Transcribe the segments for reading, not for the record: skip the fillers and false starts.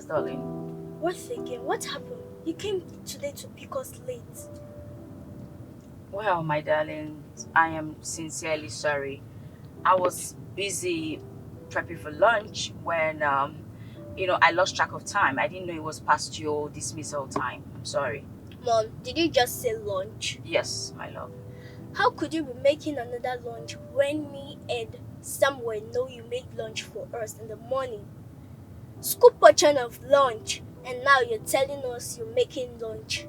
darling. What again? What happened? You came today to pick us late. Well, my darling, I am sincerely sorry. I was busy prepping for lunch when, I lost track of time. I didn't know it was past your dismissal time. I'm sorry. Mom, did you just say lunch? Yes, my love. How could you be making another lunch when me and Samuel know you made lunch for us in the morning? Scoop portion of lunch, and now you're telling us you're making lunch.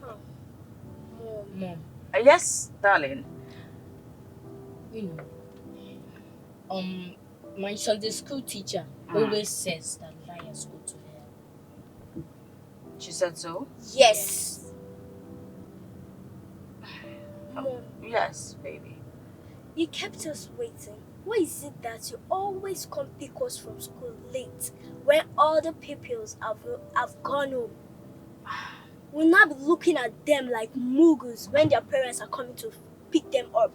Huh. Mom, Yes, darling. you know, my Sunday school teacher always says that liars go to hell. She said so? Yes. Mom, Yes, baby. you kept us waiting. Why is it that you always come pick us from school late when other pupils have gone home? We'll not be looking at them like muggles when their parents are coming to pick them up.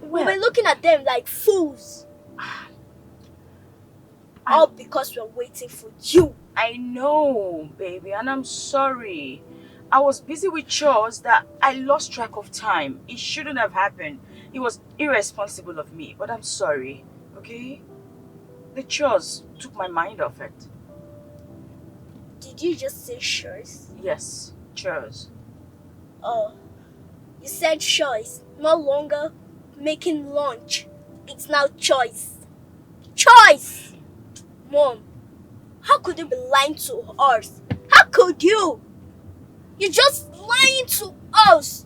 We'll be looking at them like fools. All because we're waiting for you. I know, baby, and I'm sorry. I was busy with chores that I lost track of time. It shouldn't have happened. It was irresponsible of me, but I'm sorry, okay? The chores took my mind off it. Did you just say chores? Yes, chores. Oh, you said choice. No longer making lunch. It's now choice. Choice! Mom, how could you be lying to us? How could you? You're just lying to us.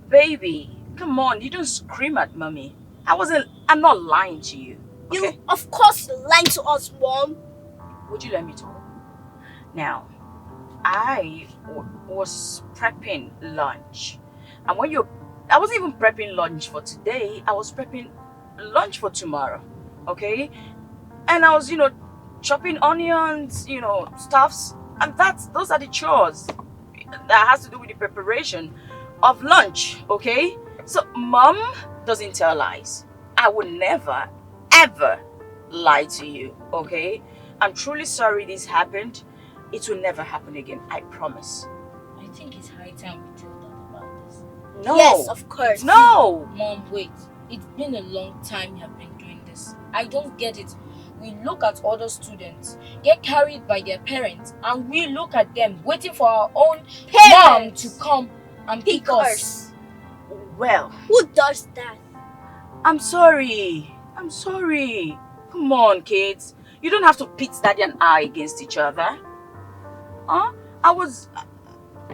Baby, come on, you don't scream at mommy. I'm not lying to you. Okay? You, of course, you're lying to us, Mom. Would you let me talk? Now, I was prepping lunch. And I wasn't even prepping lunch for today. I was prepping lunch for tomorrow. Okay? And I was, chopping onions, stuffs. And those are the chores that has to do with the preparation of lunch. Okay? So, mom doesn't tell lies. I would never, ever lie to you. Okay? I'm truly sorry this happened. It will never happen again. I promise. I think it's high time we tell Dad about this. No. Yes, of course. No. Mom, wait. It's been a long time you have been doing this. I don't get it. We look at other students get carried by their parents, and we look at them waiting for our own mom to come and pick us. Well, Who does that? I'm sorry. I'm sorry. Come on, kids. You don't have to pit Daddy and I against each other. Huh?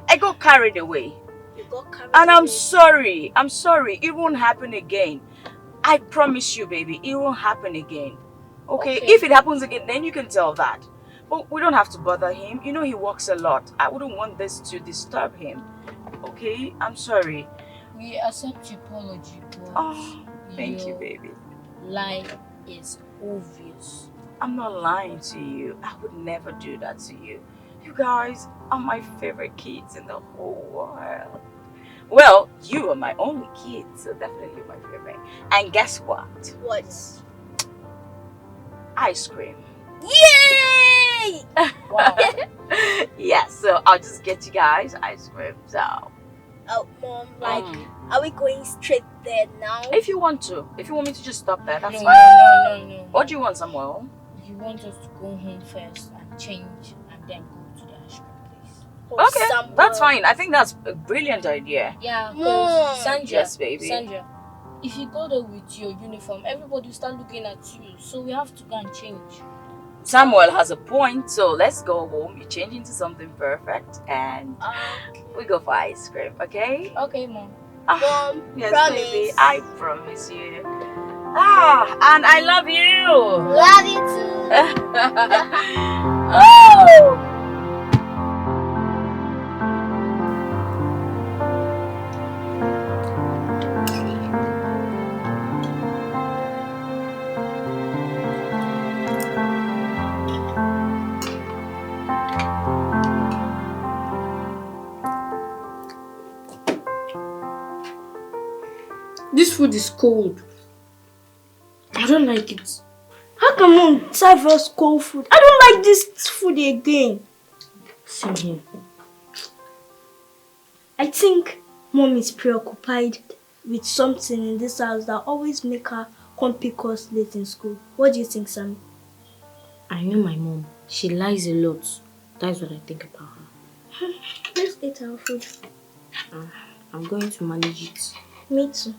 I got carried away. You got carried And I'm away. sorry. I'm sorry. It won't happen again. I promise you, baby, it won't happen again. Okay? If it happens again, then you can tell that. But we don't have to bother him. You know he works a lot. I wouldn't want this to disturb him. Okay? I'm sorry. We accept your apology, but Oh, thank you, baby. lie is obvious. I'm not lying to you. I would never do that to you. You guys are my favorite kids in the whole world. Well, you are my only kid, so definitely my favorite. And guess what? What? Ice cream. Yay! Wow. Yeah, so I'll just get you guys ice cream. So, Oh, Mom, are we going straight there now? if you want me to just stop there, that's No, fine. no. What do you want, Samuel? You want us to go home first and change and then go to the ice cream place? Oh, Okay, Samuel. that's fine. I think that's a brilliant idea. Yeah, Mom. because Sandra, Yes, baby. Sandra, if you go there with your uniform, everybody will start looking at you. So we have to go and change. Samuel has a point, so let's go home. You change into something perfect, and we go for ice cream, okay? Okay, Mom. Mom, Yes, promise. baby, I promise you. And I love you. Love you too. Oh! This food is cold. I don't like it. How How can mom serve us cold food? I don't like this food again. Same here. I think mom is preoccupied with something in this house that always make her come pick us late in school. What do you think, Sam? I know my mom. She lies a lot. That's what I think about her. Let's eat our food. I'm going to manage it. Me too.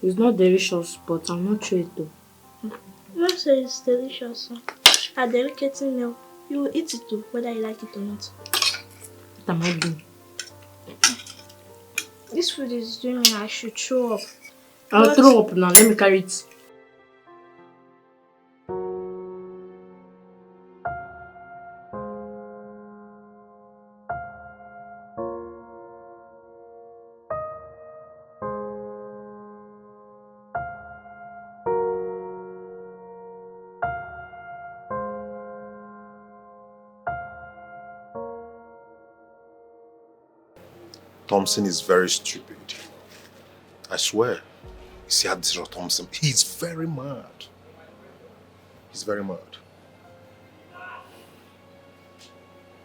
It's not delicious, but I'm not sure it though. Mom says it's delicious. A delicate meal. You will eat it too, whether you like it or not. What am I doing? This food is doing me. I should throw up. I'll throw up now. Let me carry it. Thompson is very stupid. I swear. You see how this Thompson, he's very mad. He's very mad.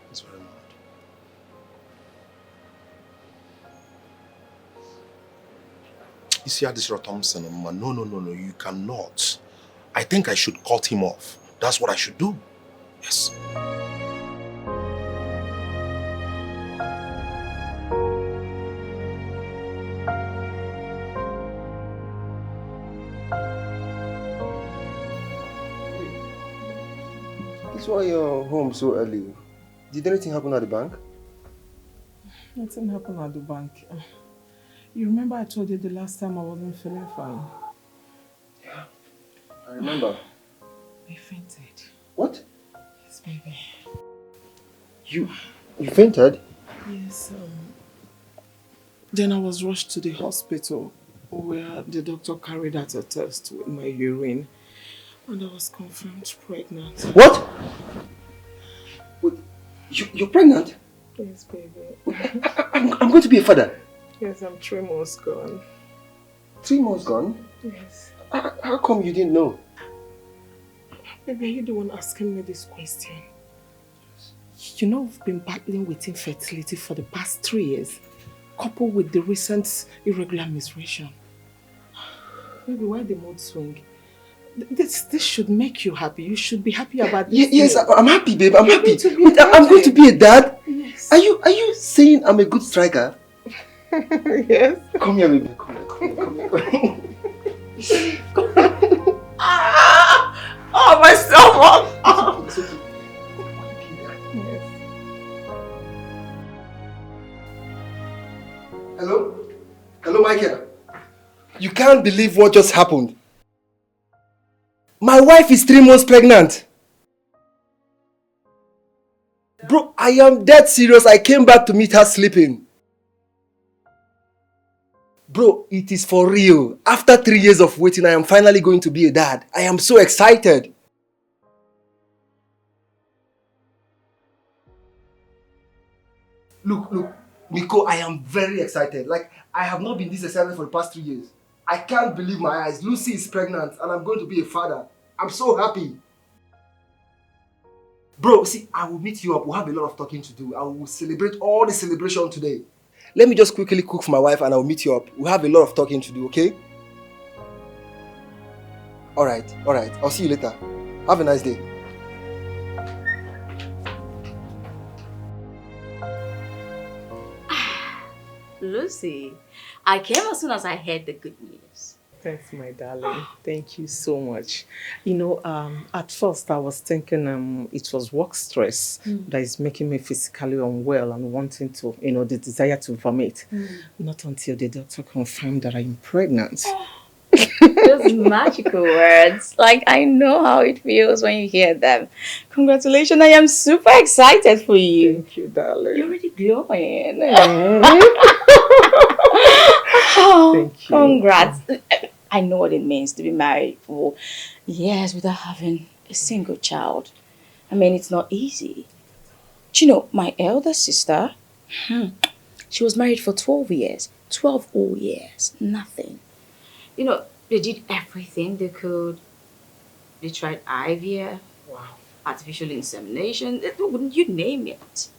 He's very mad. You see how this Thompson, man, no, you cannot. I think I should cut him off. That's what I should do. Yes. Why you're home so early? Did anything happen at the bank? Nothing happened at the bank. You remember I told you the last time I wasn't feeling fine? Yeah, I remember. I fainted. What? Yes, baby. You fainted? Yes, Then I was rushed to the hospital where the doctor carried out a test with my urine. And I was confirmed pregnant. What? Wait, you're pregnant? Yes, baby. I'm going to be a father. Yes, I'm 3 months gone. 3 months gone? Yes. How come you didn't know? Baby, are you the one asking me this question? You know, I've been battling with infertility for the past 3 years, coupled with the recent irregular menstruation. Baby, why the mood swing? This should make you happy. You should be happy about this. Yes, I'm happy, babe. I'm happy. Wait, I'm going to be a dad. Yes. Are you saying I'm a good striker? Yes. Come here, baby. Come here. Oh, my stomach! It's okay. Yes. Hello? Hello, Michael. You can't believe what just happened. My wife is 3 months pregnant. Bro, I am dead serious. I came back to meet her sleeping. Bro, it is for real. After 3 years of waiting, I am finally going to be a dad. I am so excited. Look, Miko, I am very excited. Like, I have not been this excited for the past 3 years. I can't believe my eyes. Lucy is pregnant and I'm going to be a father. I'm so happy. Bro, see, I will meet you up. We'll have a lot of talking to do. I will celebrate all the celebration today. Let me just quickly cook for my wife and I'll meet you up. We'll have a lot of talking to do, okay? Alright. I'll see you later. Have a nice day. Lucy, I came as soon as I heard the good news. Thanks, my darling. Thank you so much. You know, at first I was thinking it was work stress that is making me physically unwell and wanting to, the desire to vomit. Not until the doctor confirmed that I'm pregnant. Those magical words. Like, I know how it feels when you hear them. Congratulations, I am super excited for you. Thank you, darling. You're already glowing. Thank you. Congrats. I know what it means to be married for years without having a single child. I mean, it's not easy. Do you know, my elder sister, she was married for 12 years. 12 whole years. Nothing. You know, they did everything they could. They tried IVF, Wow. artificial insemination, you name it.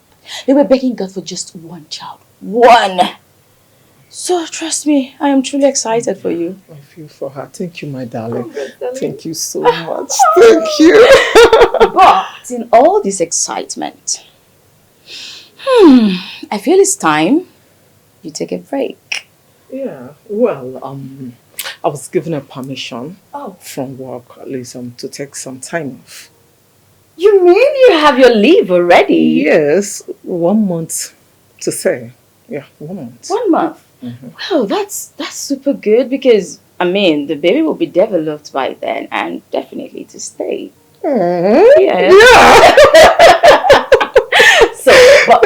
They were begging God for just one child. One! So trust me, I am truly excited for you. I feel for her. Thank you, my darling. Congrats, darling. Thank you so much. Thank you. But in all this excitement, I feel it's time you take a break. Yeah. Well, I was given a permission Oh. from work, at least, to take some time off. You mean you have your leave already? Yes, 1 month to say. Yeah, 1 month. 1 month? Well, that's super good because, I mean, the baby will be developed by then and definitely to stay. Yeah. So, but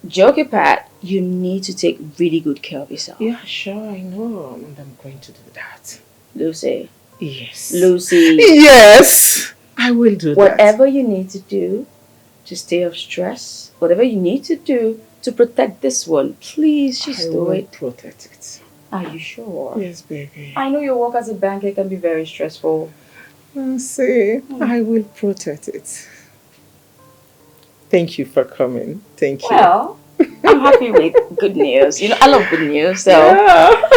joke apart, you need to take really good care of yourself. Yeah, sure, I know. And I'm going to do that. Lucy. Yes. Lucy. Yes, I will do that. Whatever you need to do to stay off stress, whatever you need to do to protect this one, please just do it. Protect it. Are you sure? Yes, baby. I know your work as a banker can be very stressful. See, I will protect it. Thank you for coming. Thank you. Well, I'm happy with good news. You know, I love good news, so. Yeah.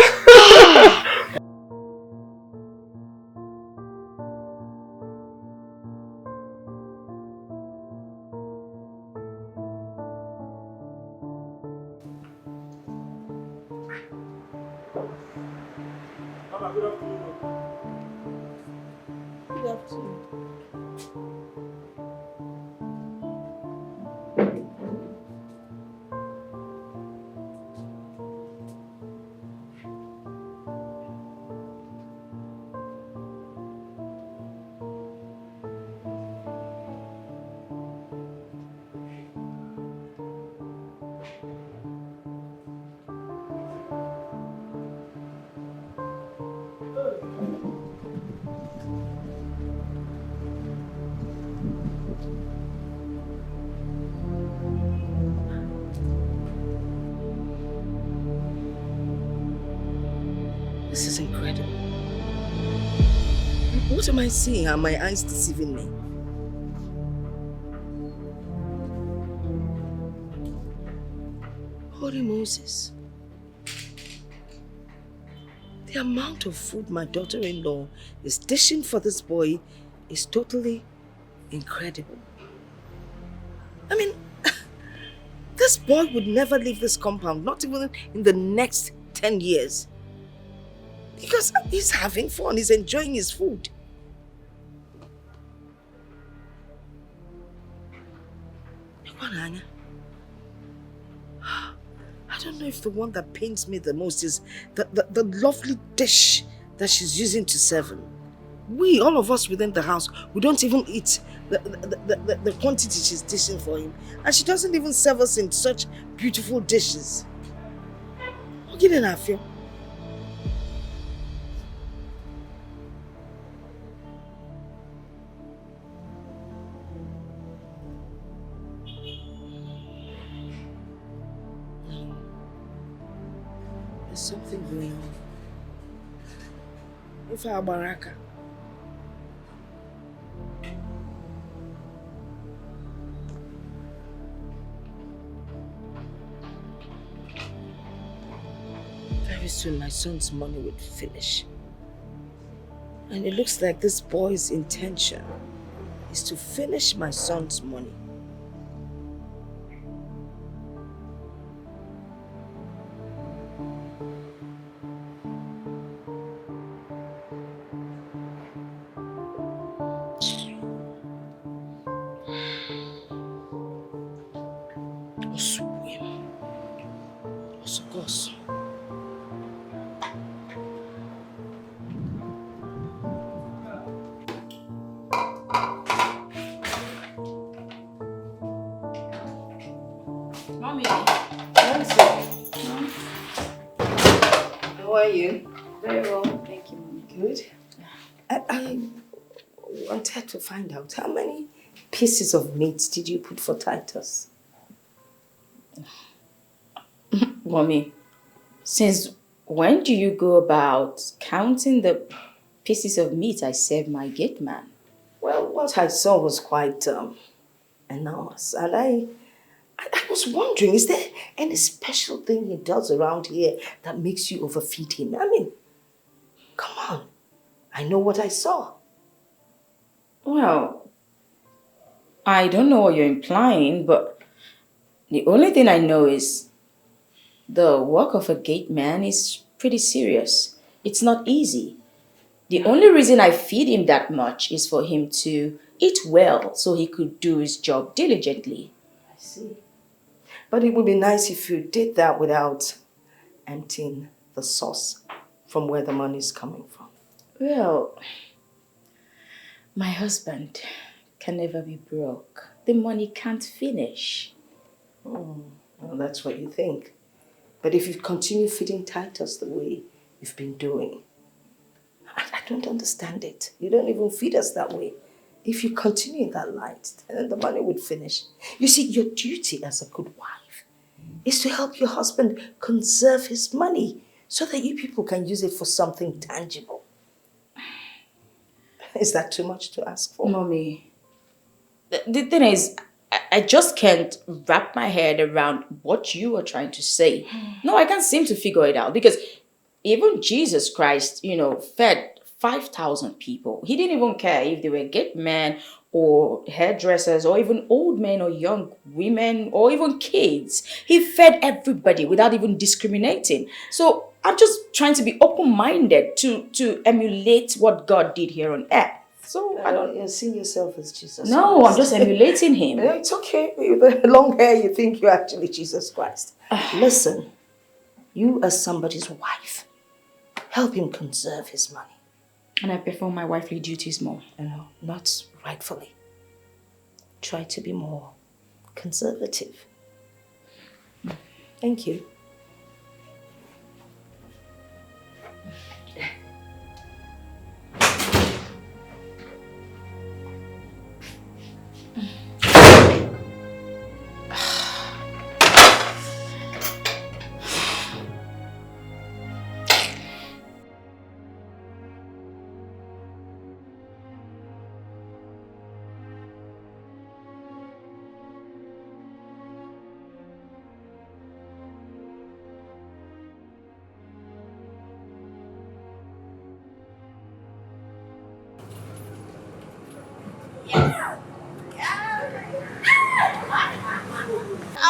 Good afternoon. This is incredible. What am I seeing? Are my eyes deceiving me? Holy Moses. The amount of food my daughter-in-law is dishing for this boy is totally incredible. I mean, this boy would never leave this compound, not even in the next 10 years. Because he's having fun, he's enjoying his food. I don't know if the one that pains me the most is the lovely dish that she's using to serve him. We, all of us within the house, we don't even eat the quantity she's dishing for him. And she doesn't even serve us in such beautiful dishes. What did I feel? There's something going on. If I baraka. Very soon my son's money would finish. And it looks like this boy's intention is to finish my son's money. To find out how many pieces of meat did you put for Titus? Mommy, since when do you go about counting the pieces of meat I serve my gate man? Well, what I saw was quite enormous. And I was wondering, is there any special thing he does around here that makes you overfeed him? I mean, come on. I know what I saw. Well, I don't know what you're implying, but the only thing I know is the work of a gate man is pretty serious. It's not easy. The only reason I feed him that much is for him to eat well so he could do his job diligently. I see. But it would be nice if you did that without emptying the source from where the money is coming from. Well, my husband can never be broke. The money can't finish. Well, that's what you think. But if you continue feeding Titus the way you've been doing, I don't understand it. You don't even feed us that way. If you continue in that light, then the money would finish. You see, your duty as a good wife is to help your husband conserve his money so that you people can use it for something tangible. Is that too much to ask for? Mommy, the thing is, I just can't wrap my head around what you are trying to say. No, I can't seem to figure it out because even Jesus Christ, fed 5,000 people. He didn't even care if they were gate men or hairdressers or even old men or young women or even kids. He fed everybody without even discriminating. So I'm just trying to be open-minded to emulate what God did here on earth. So I don't. You're seeing yourself as Jesus No, Christ. I'm just emulating him. It's okay. With the long hair, you think you're actually Jesus Christ. Listen, you as somebody's wife, help him conserve his money. And I perform my wifely duties more. Not rightfully. Try to be more conservative. Thank you.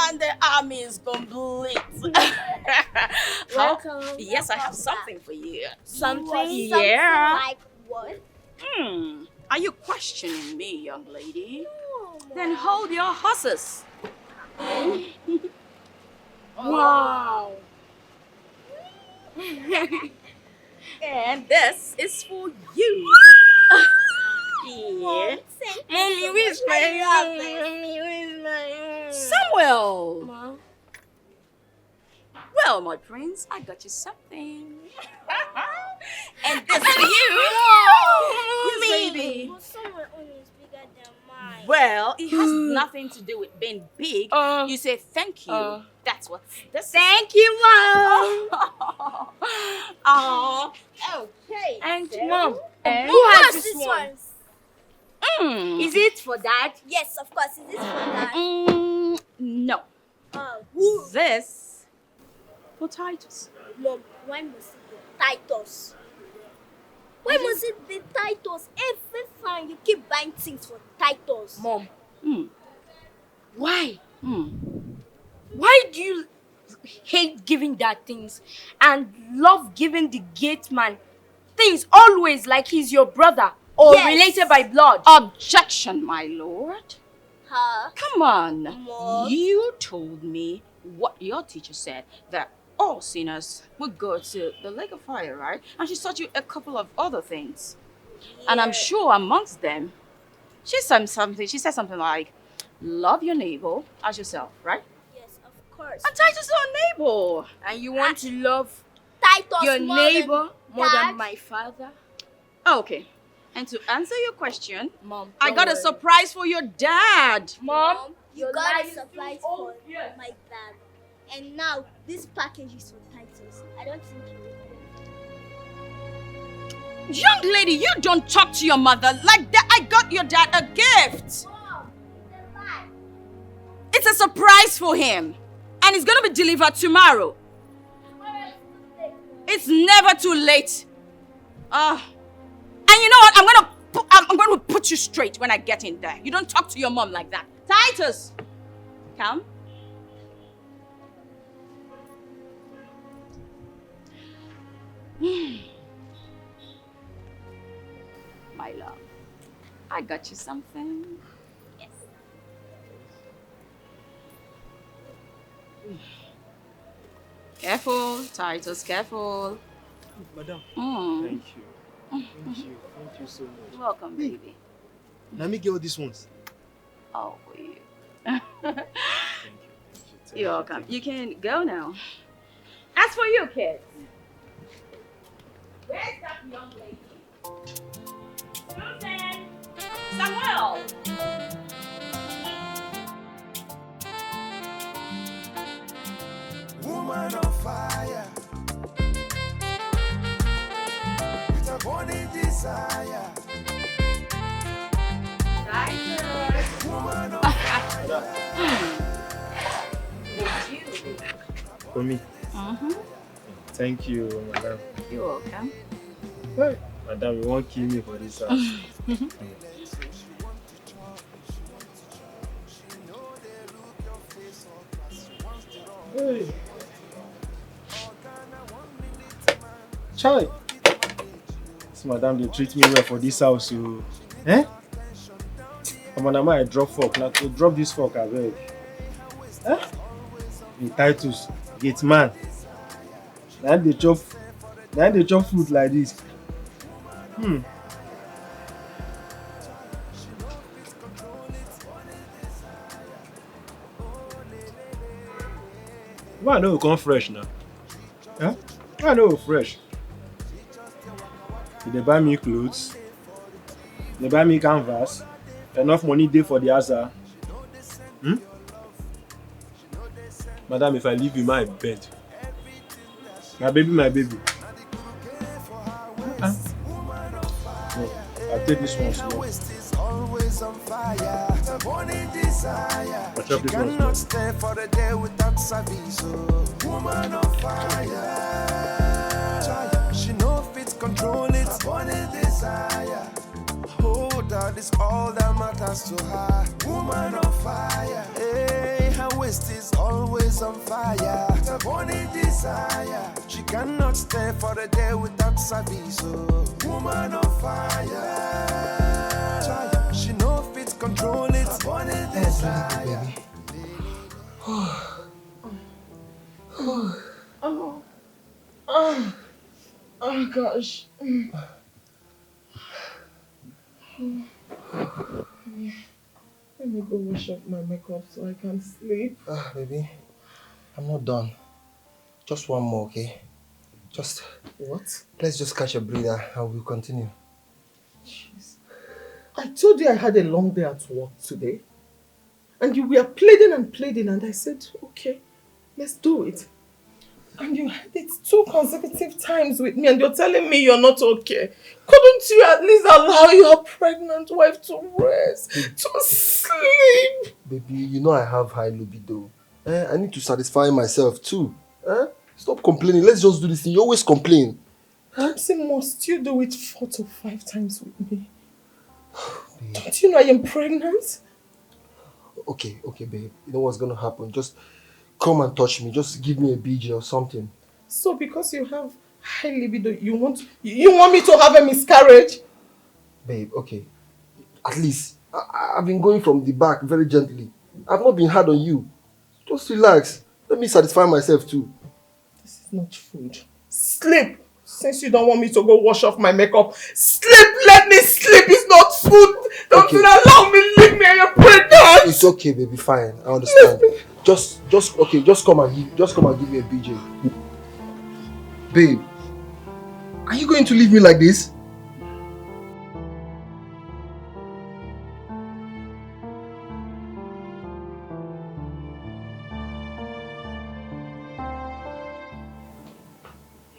And the army is complete. Welcome. Yes, I have something for you. Something? Yeah. Like what? Are you questioning me, young lady? No, Then hold your horses. Wow. And this is for you. Yeah. Mommy, where's Samuel. Mom. Well, my prince, I got you something. And this for you. Yes, baby. But someone own is bigger than mine. Well, it has nothing to do with being big. You say thank you. That's what this Thank you, Mom. Oh, okay. And so- Mom, Who who has this one? Is it for Dad? Yes, of course. Is it for Dad? No. Who? This for Titus. Mom, why must it be Titus? Why must it be Titus? Every time you keep buying things for Titus. Mom, Why? Why do you hate giving Dad things and love giving the gate man things always like he's your brother or Yes. related by blood? Objection, my lord. Huh? Come on. Mom? You told me what your teacher said, that all sinners would go to the lake of fire, right? And she taught you a couple of other things. And I'm sure amongst them, she said something like, love your neighbor as yourself, right? Yes, of course. And Titus is our neighbor. And you want to love Titus your more neighbor more Dad? than my father? Okay. And to answer your question, Mom, I got a surprise for your dad. Mom, you your got a life is surprise too for obvious. my dad. And now, this package is for Titus. I don't think you will. Young lady, you don't talk to your mother like that. I got your dad a gift. Mom, it's a lie. It's a surprise for him. And it's gonna be delivered tomorrow. Tomorrow is too late. It's never too late. And you know what? I'm going to put you straight when I get in there. You don't talk to your mom like that. Titus, come. My love, I got you something. Yes. Careful, Titus, careful. Madam, Mm. thank you. Thank you so much. Welcome, baby. Let me get all these ones. Oh, for you. Thank you. You're welcome. You can go now. As for you, kids, where's that young lady? Susan! Samuel! Woman on fire, with a burning desire. Woman on fire. For me. Mm-hmm. Thank you, madam. You're welcome. Hey, madam, you won't kill me for this house. Hey. Chai. This madam, they treat me well for this house. So, eh? Madam, I drop fork. Now to drop this fork, I beg. Eh? The Titus, gate man. Now they chop food like this. Why no come fresh now? Huh? Why no fresh? They buy me clothes. They buy me canvas. Enough money there for the answer. Madam, if I leave you my bed. My baby. No, I'll take this one slow. Always on fire, with a burning desire. I'll chop this one slow. Cannot stay for the day without service. Woman on fire, she no fit control it. Burning desire, oh, that is all that matters to her. Woman on fire, hey, her waist is always on fire. With a burning desire, she cannot stay for the day without service. Woman on fire, she no fit control it. Burning desire. Oh gosh. Let me go wash up my makeup so I can sleep. Baby, I'm not done. Just one more, okay? Just, What? let's just catch a breather and we'll continue. Jeez. I told you I had a long day at work today. And you were pleading and I said, okay, let's do it. And you had it 2 consecutive times with me and you're telling me you're not okay. Couldn't you at least allow your pregnant wife to rest, to sleep? Baby, you know I have high libido. I need to satisfy myself too. Stop complaining. Let's just do this thing. You always complain. Ramsey, must you do it 4 to 5 times with me? Don't you know I am pregnant? Okay, babe. You know what's gonna happen? Just come and touch me. Just give me a BJ or something. So because you have high libido, you want me to have a miscarriage? Babe, okay. At least, I've been going from the back very gently. I've not been hard on you. Just relax. Let me satisfy myself too. This is not food. Sleep! Since you don't want me to go wash off my makeup, sleep! Let me sleep! It's not food! Don't allow me! Leave me! I am pregnant! It's okay, baby. Fine. I understand. Just come and give me a BJ. Babe, are you going to leave me like this?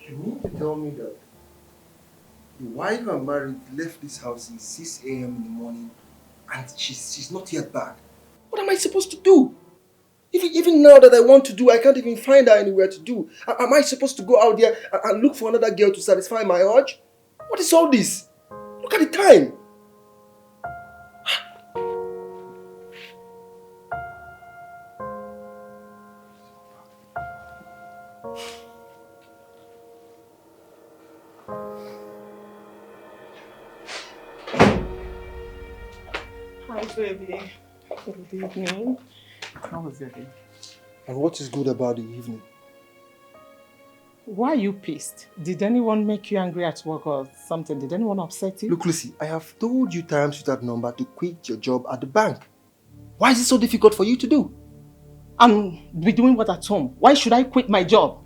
You mean to tell me that The wife I'm married left this house since 6 a.m. in the morning and she's not yet back. What am I supposed to do? Even now that I want to do, I can't even find her anywhere to do. Am I supposed to go out there and look for another girl to satisfy my urge? What is all this? Look at the time. Hi, baby. Good evening. How was your day? And what is good about the evening? Why are you pissed? Did anyone make you angry at work or something? Did anyone upset you? Look, Lucy, I have told you times with that number to quit your job at the bank. Why is it so difficult for you to do? Be doing what at home? Why should I quit my job?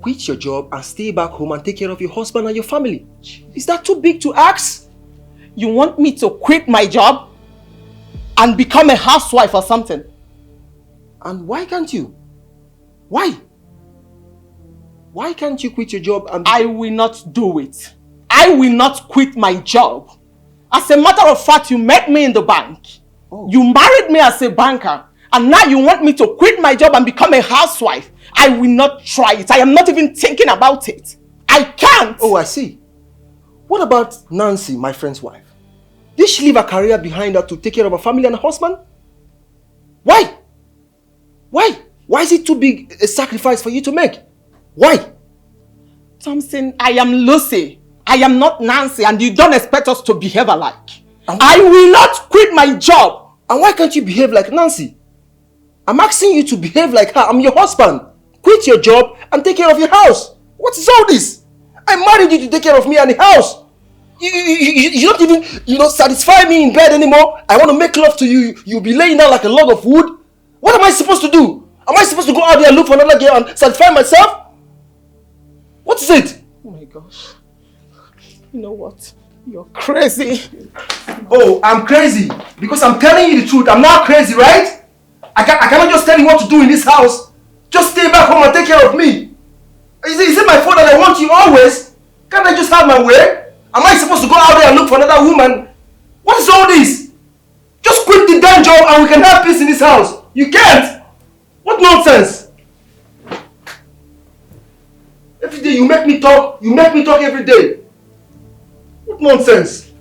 Quit your job and stay back home and take care of your husband and your family. Is that too big to ask? You want me to quit my job and become a housewife or something? And why can't you? Why? Why can't you quit your job and... I will not do it. I will not quit my job. As a matter of fact, you met me in the bank. Oh. You married me as a banker. And now you want me to quit my job and become a housewife. I will not try it. I am not even thinking about it. I can't. Oh, I see. What about Nancy, my friend's wife? Did she leave her career behind her to take care of her family and her husband? Why? Why? Why is it too big a sacrifice for you to make? Why? Thompson, I am Lucy. I am not Nancy, and you don't expect us to behave alike. I will not quit my job. And why can't you behave like Nancy? I'm asking you to behave like her. I'm your husband. Quit your job and take care of your house. What is all this? I married you to take care of me and the house. You don't even, satisfy me in bed anymore. I want to make love to you. You'll be laying down like a log of wood. What am I supposed to do? Am I supposed to go out there and look for another girl and satisfy myself? What is it? Oh my gosh. You know what? You're crazy. Oh, I'm crazy. Because I'm telling you the truth. I'm not crazy, right? I cannot just tell you what to do in this house. Just stay back home and take care of me. Is it my fault that I want you always? Can't I just have my way? Am I supposed to go out there and look for another woman? What is all this? Just quit the damn job and we can have peace in this house. You can't. What nonsense? Every day you make me talk. You make me talk every day. What nonsense?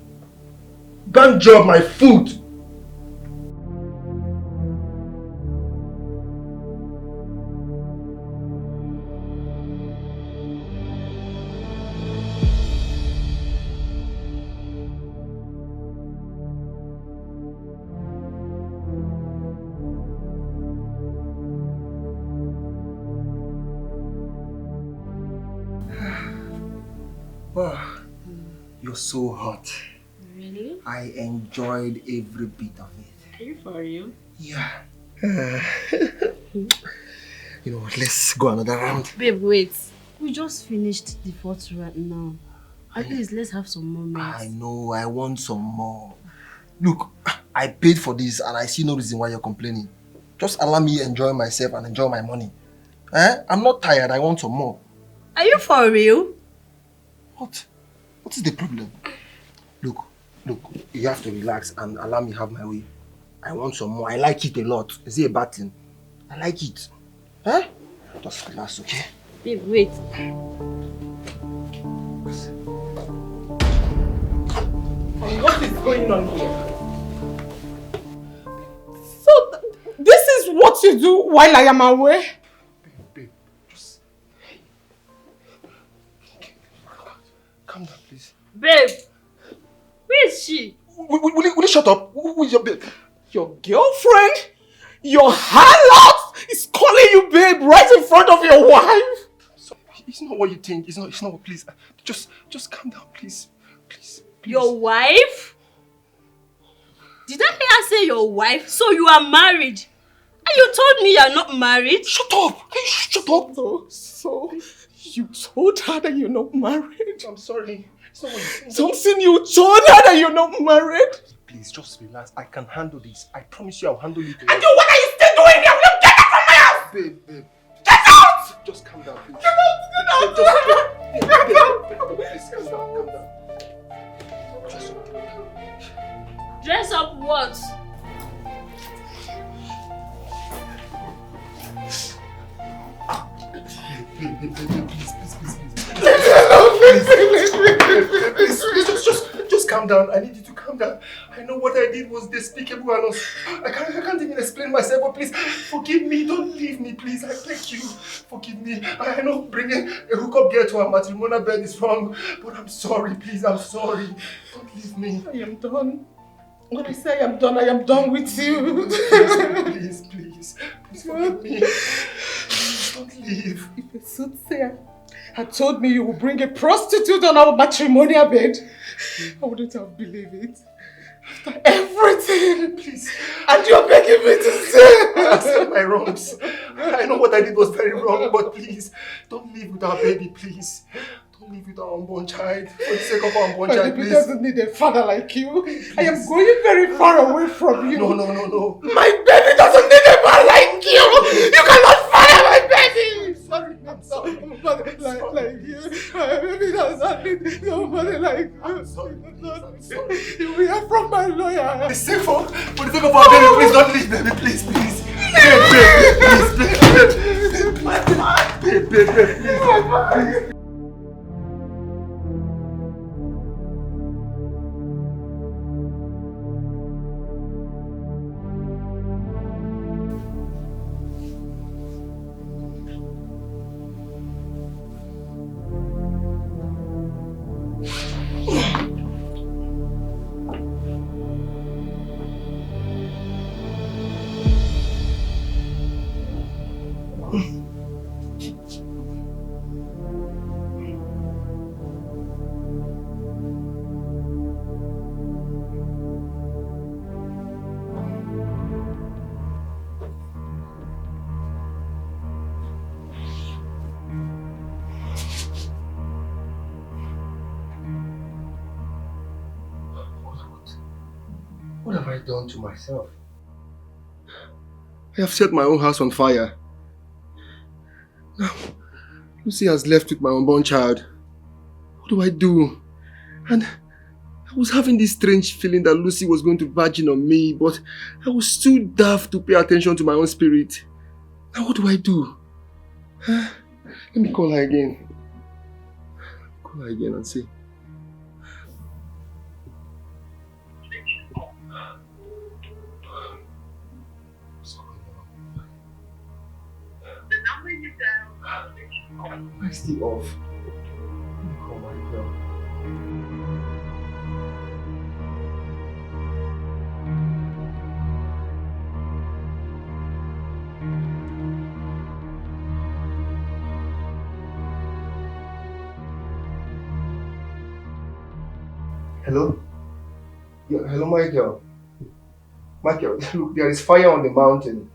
Bank job, my food. Wow, you're so hot. Really? I enjoyed every bit of it. Are you for real? Yeah. Let's go another round. Babe, wait. We just finished the fourth round now. At least let's have some moments. I know, I want some more. Look, I paid for this and I see no reason why you're complaining. Just allow me to enjoy myself and enjoy my money. I'm not tired, I want some more. Are you for real? What? What is the problem? Look, you have to relax and allow me have my way. I want some more. I like it a lot. Is it a bad thing? I like it. Just relax, okay? Babe, wait. What is going on here? So, this is what you do while I am away? Babe, just... Calm down, please. Babe, where is she? Will you shut up? Who is your babe? Your girlfriend? Your harlot is calling you babe right in front of your wife? So, it's not what you think. It's not what, please. Just calm down, please. Please. Your wife? Did I hear her say your wife? So you are married? And you told me you are not married? Shut up! Can you shut up? So you told her that you're not married? I'm sorry. It's not what you think. Something you told her that you're not married? Please, just relax. I can handle this. I promise you I'll handle it. And you, what are you still doing here? Will you get out from my house? Babe. Get out! Just calm down, please. Get out! Please, calm down. Dress up what? Just calm down. I need you to calm down. I know what I did was despicable and I can't even explain myself, but please forgive me. Don't leave me, please. I beg you. Forgive me. I know bringing a hookup girl to our matrimonial bed is wrong, but I'm sorry, please. I'm sorry. Don't leave me. I am done. When I say I am done with you. Please forgive me. Please don't leave. If a soothsayer had told me you would bring a prostitute on our matrimonial bed, I wouldn't have believed it. After everything, please. And you're begging me to stay. I accept my wrongs. I know what I did was very wrong, but please, don't leave with our baby, please. Don't leave with our unborn child. For the sake of our unborn child, please. Baby doesn't need a father like you. Please. I am going very far away from you. No. My baby doesn't need a man like you. You cannot father my baby. I'm sorry. Like you. My baby does not need nobody like you. I'm sorry. You will hear from my lawyer. For the sake of our baby, please don't leave, baby. Please. Baby, please. What have I done to myself? I have set my own house on fire. Now, Lucy has left with my unborn child. What do I do? And I was having this strange feeling that Lucy was going to virgin on me, but I was too daft to pay attention to my own spirit. Now what do I do? Let me call her again. Call her again and see. Why is the off? Let me call my girl. Hello? Yeah, hello, Michael. Michael, look, there is fire on the mountain.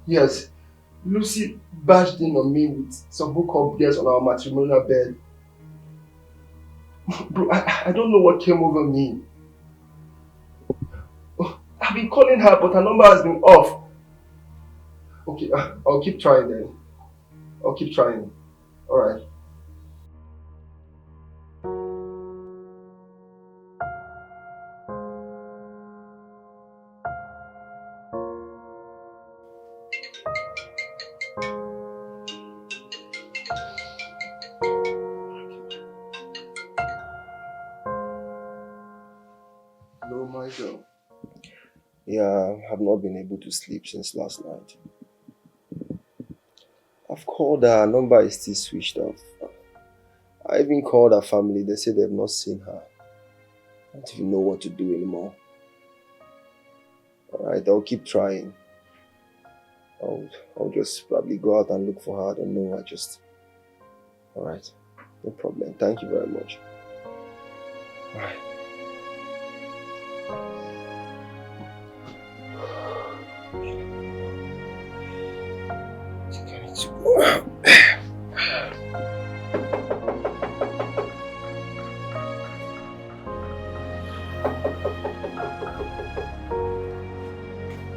Yes. Lucy bashed in on me with some hookup girls on our matrimonial bed. Bro, I don't know what came over me. I've been calling her, but her number has been off. Okay, I'll keep trying then. I'll keep trying. Alright. Hello, Michael. Yeah, I have not been able to sleep since last night. I've called her number is still switched off. I even called her family, they say they've not seen her. I don't even know what to do anymore. Alright, I'll keep trying. I'll just probably go out and look for her. I don't know, Alright, no problem. Thank you very much. Alright.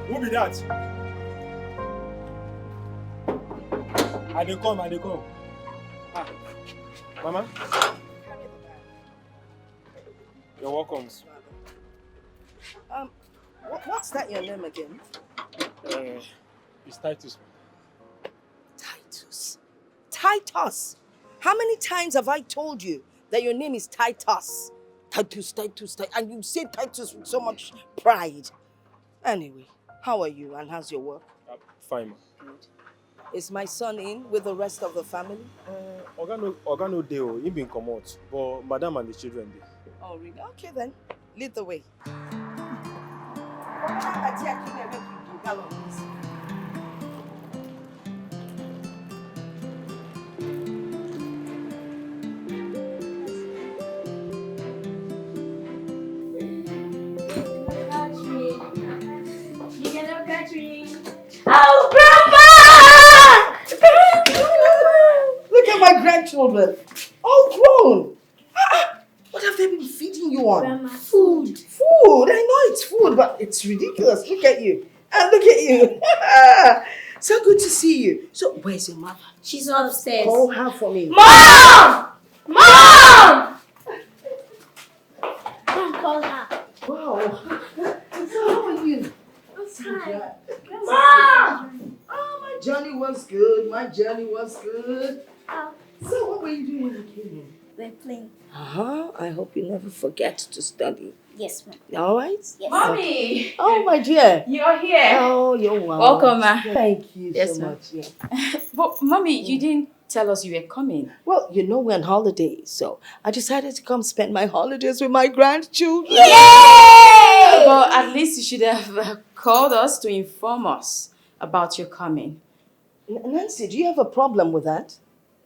Who be that? I dey come. Ah, Mama? You're welcome. What's that your name again? It's Titus. Titus. Titus. How many times have I told you that your name is Titus? Titus, Titus, Titus. And you say Titus with so much pride. Anyway, how are you and how's your work? Fine, ma. Good. Is my son in with the rest of the family? Oga no dey o, he been comot, but madam and the children dey. Oh, really? Okay then. Lead the way. Oh, Grandma! Look at my grandchildren. All grown. What have they been feeding you on? Grandma, food. Food. I know it's food, but it's ridiculous. Look at you. And look at you. So good to see you. So where's your mother? She's upstairs. Call her for me. Mom! Mom! Don't call her. Wow. So how are you? Hi. Mom! Oh, my journey was good. My journey was good. Oh, So what were you doing when you came in? we're playing. I hope you never forget to study. Yes, ma'am. All right? Yes. Mommy! Oh, my dear. You're here. Oh, you're welcome. Welcome, ma. Thank you Yes, so ma'am. much. Yeah. But Mommy, you didn't tell us you were coming. Well, you know we're on holiday, so I decided to come spend my holidays with my grandchildren. But at least you should have called us to inform us about your coming. Nancy, do you have a problem with that?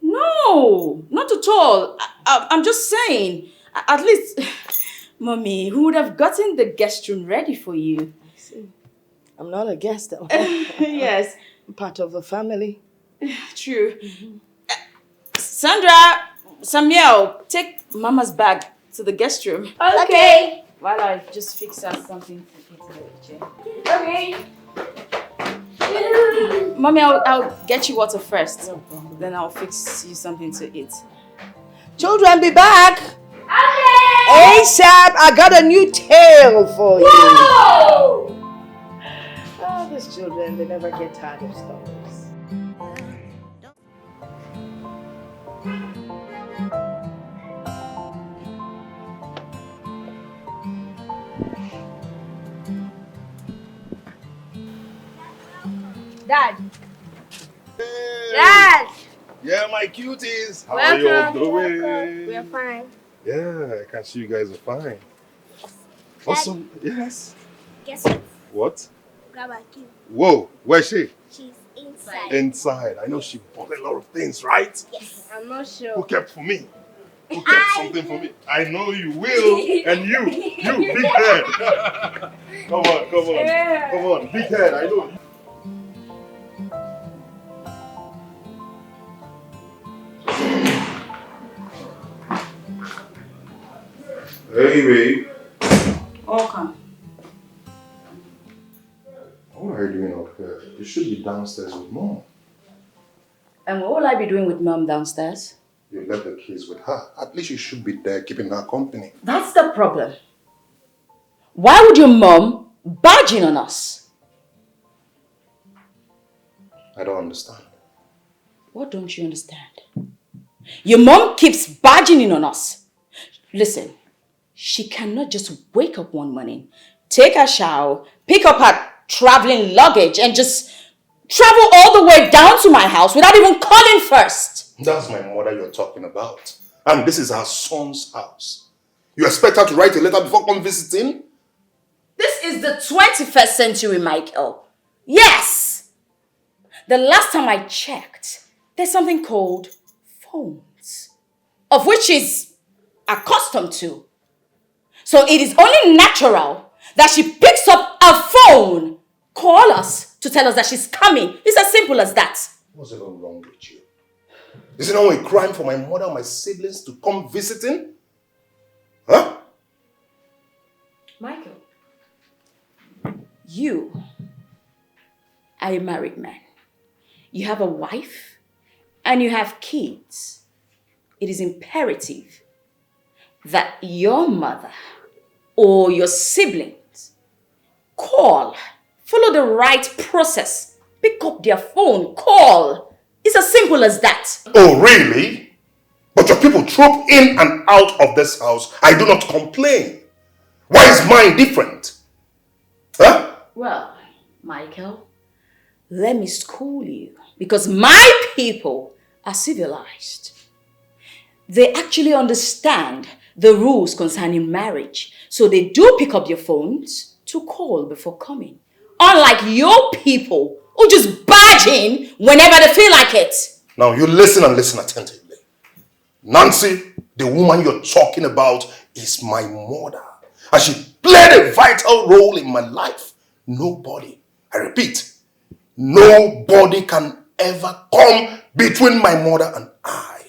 No, not at all. I'm just saying, at least, Mommy, who would have gotten the guest room ready for you? I see. I'm not a guest. Yes, I'm part of the family. true. Sandra, Samuel, take Mama's bag to the guest room. Okay. While I just fix up something to eat in the kitchen. Okay. Mommy, I'll get you water first. Then I'll fix you something to eat. Children, be back. Okay. ASAP, I got a new tale for you. Whoa! Oh, these children, they never get tired of stories. Dad. Hey. Dad. Yeah, my cuties. How Welcome. are you all doing? We are fine. Yeah, I can see you guys are fine. Awesome. Yes. Guess what? What? Grandma came. Whoa, where's she? She's inside. Inside. I know she bought a lot of things, right? Yes. I'm not Who sure. kept for me? Who kept something for me? I know you will. And you, big head. Come on. Come on, big head. I know you. Hey, babe. Welcome. What are you doing up here? You should be downstairs with Mom. And what will I be doing with Mom downstairs? You left the kids with her. At least you should be there keeping her company. That's the problem. Why would your mom barge in on us? I don't understand. What don't you understand? Your mom keeps barging in on us. Listen, she cannot just wake up one morning, take a shower, pick up her traveling luggage and just travel all the way down to my house without even calling first. That's my mother you're talking about. And this is her son's house. You expect her to write a letter before come visiting? This is the 21st century, Michael. Yes! The last time I checked, there's something called phones, of which she's accustomed to. So it is only natural that she picks up a phone, call us to tell us that she's coming. It's as simple as that. What's even wrong with you? Is it not a crime for my mother and my siblings to come visiting? Huh? Michael, you are a married man. You have a wife and you have kids. It is imperative that your mother or your siblings Call. Follow the right process. Pick up their phone. Call. It's as simple as that. Oh, really? But your people troop in and out of this house. I do not complain. Why is mine different? Huh? Well, Michael, let me school you. Because my people are civilized. They actually understand the rules concerning marriage. So they do pick up their phones to call before coming. Unlike your people who just barge in whenever they feel like it. Now you listen and listen attentively. Nancy, the woman you're talking about, is my mother. And she played a vital role in my life. Nobody, I repeat, nobody can ever come between my mother and I.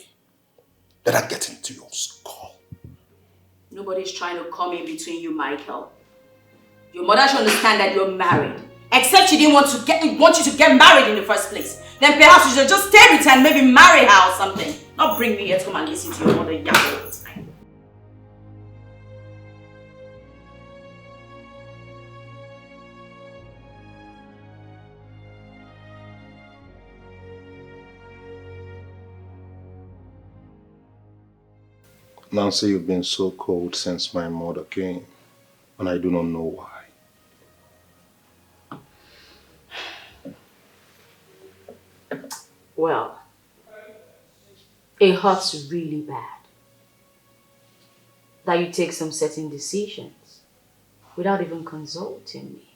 Let her get into your skull. Nobody's trying to come in between you, Michael. Your mother should understand that you're married. Except she didn't want you to get married in the first place. Then perhaps you should just stay with her and maybe marry her or something. Not bring me here to come and listen to your mother yap all the time. Nancy, you've been so cold since my mother came, and I do not know why. Well, it hurts really bad that you take some certain decisions without even consulting me.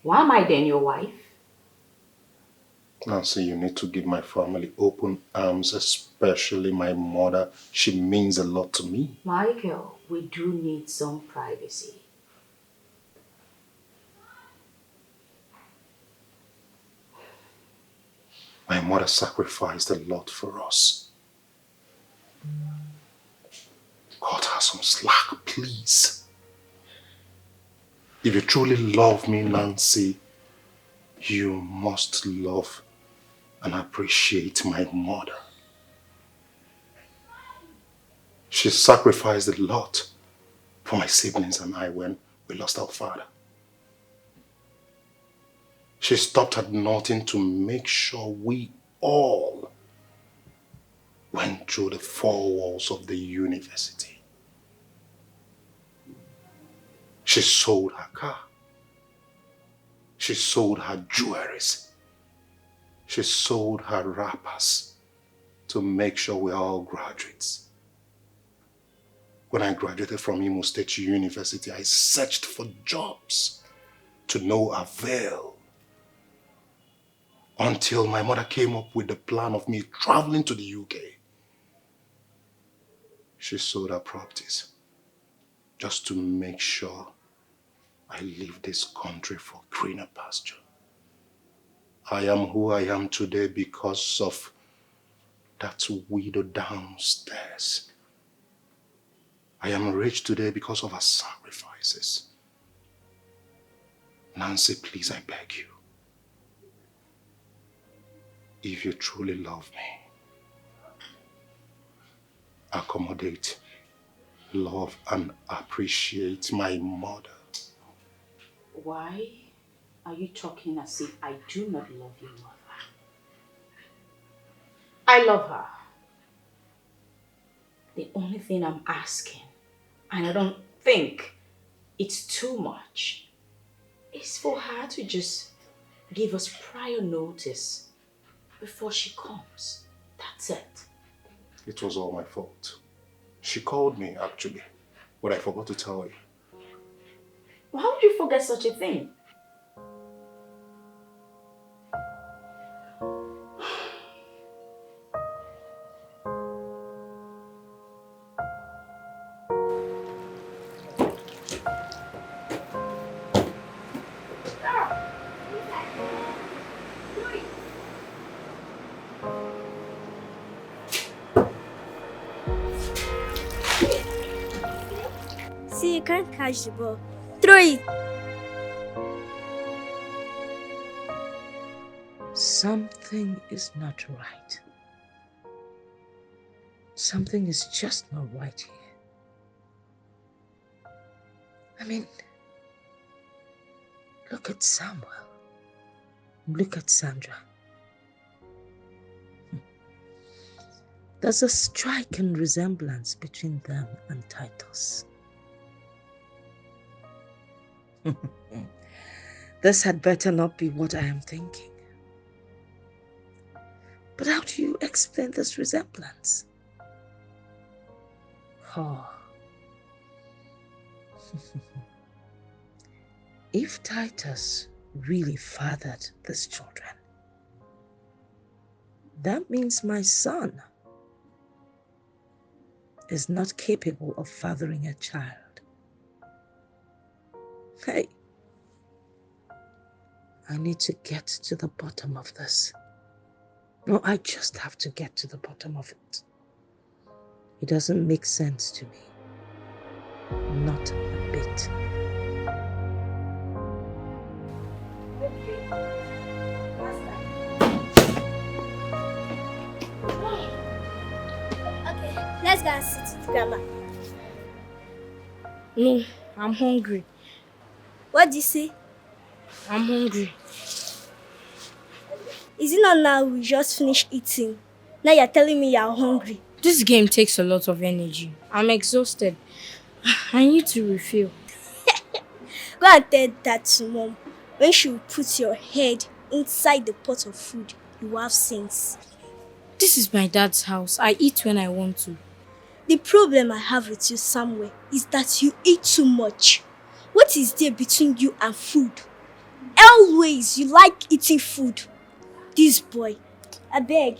Why am I then your wife? Nancy, you need to give my family open arms, especially my mother. She means a lot to me. Michael, we do need some privacy. My mother sacrificed a lot for us. Cut her some slack, please. If you truly love me, Nancy, you must love and appreciate my mother. She sacrificed a lot for my siblings and I when we lost our father. She stopped at nothing to make sure we all went through the four walls of the university. She sold her car. She sold her jewelries. She sold her wrappers to make sure we're all graduates. When I graduated from Imo State University, I searched for jobs to no avail. Until my mother came up with the plan of me traveling to the UK. She sold her properties just to make sure I leave this country for greener pasture. I am who I am today because of that widow downstairs. I am rich today because of her sacrifices. Nancy, please, I beg you. If you truly love me, accommodate, love, and appreciate my mother. Why are you talking as if I do not love your mother? I love her. The only thing I'm asking, and I don't think it's too much, is for her to just give us prior notice before she comes. That's it. It was all my fault. She called me, actually, but I forgot to tell you. How would you forget such a thing? See, you can't catch the ball. Throw it. Something is not right. Something is just not right here. I mean, Look at Samuel. Look at Sandra. There's a striking resemblance between them and Titus. This had better not be what I am thinking. But how do you explain this resemblance? Oh. If Titus really fathered these children, that means my son is not capable of fathering a child. Hey, I need to get to the bottom of this. No, I just have to get to the bottom of it. It doesn't make sense to me. Not a bit. Okay, let's go and sit with Grandma. No, I'm hungry. What do you say? I'm hungry. Is it not now we just finished eating? Now you're telling me you're hungry. This game takes a lot of energy. I'm exhausted. I need to refill. Go and tell that to Mom. When she will put your head inside the pot of food, you will have sense. This is my dad's house. I eat when I want to. The problem I have with you, Samuel, is that you eat too much. What is there between you and food? Always you like eating food. This boy, I beg.